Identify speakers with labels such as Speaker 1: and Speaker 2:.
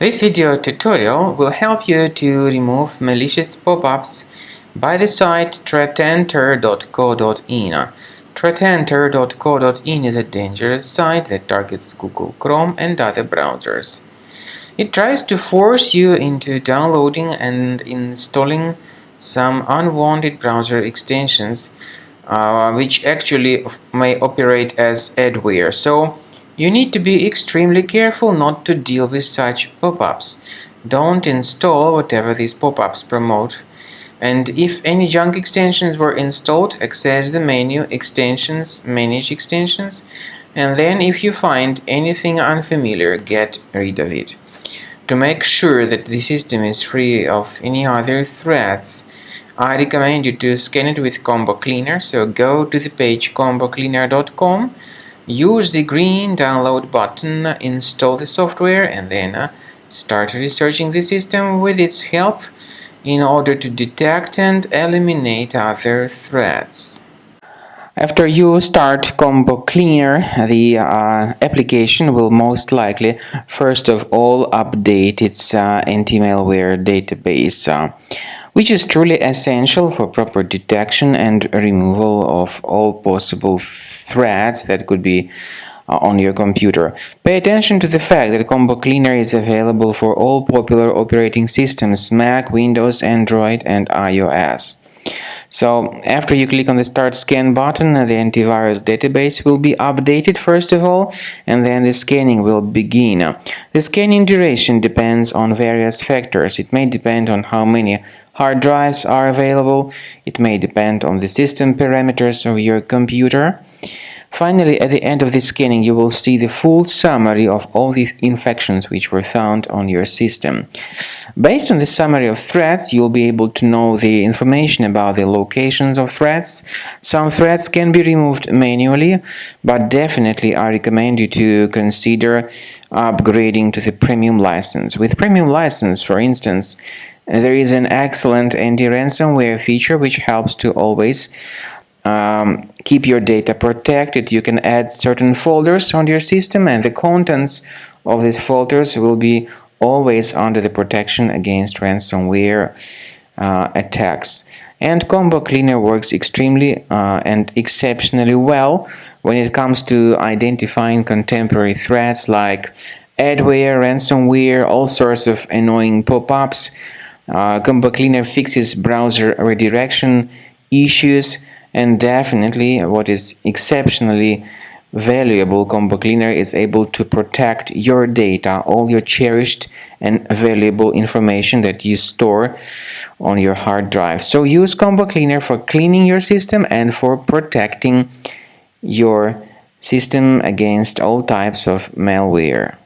Speaker 1: This video tutorial will help you to remove malicious pop-ups by the site threatenter.co.in. Threatenter.co.in is a dangerous site that targets Google Chrome and other browsers. It tries to force you into downloading and installing some unwanted browser extensions, which actually may operate as adware. So you need to be extremely careful not to deal with such pop-ups. Don't install whatever these pop-ups promote. And if any junk extensions were installed, access the menu Extensions, Manage Extensions, and then if you find anything unfamiliar, get rid of it. To make sure that the system is free of any other threats, I recommend you to scan it with Combo Cleaner. So go to the page combocleaner.com, use the green download button, install the software, and then start researching the system with its help in order to detect and eliminate other threats. After you start Combo Cleaner, the application will most likely first of all update its anti-malware database, which is truly essential for proper detection and removal of all possible threats that could be on your computer. Pay attention to the fact that Combo Cleaner is available for all popular operating systems: Mac, Windows, Android, and iOS. So after you click on the Start Scan button, the antivirus database will be updated first of all, and then the scanning will begin. The scanning duration depends on various factors. It may depend on how many hard drives are available. It may depend on the system parameters of your computer. Finally, at the end of the scanning, you will see the full summary of all the infections which were found on your system. Based on the summary of threats, you'll be able to know the information about the locations of threats. Some threats can be removed manually, but definitely I recommend you to consider upgrading to the premium license. With premium license, for instance, there is an excellent anti-ransomware feature which helps to always keep your data protected. You can add certain folders on your system, and the contents of these folders will be always under the protection against ransomware attacks. And Combo Cleaner works extremely and exceptionally well when it comes to identifying contemporary threats like adware, ransomware, all sorts of annoying pop-ups. Combo Cleaner fixes browser redirection issues. And definitely, what is exceptionally valuable, Combo Cleaner is able to protect your data, all your cherished and valuable information that you store on your hard drive. So use Combo Cleaner for cleaning your system and for protecting your system against all types of malware.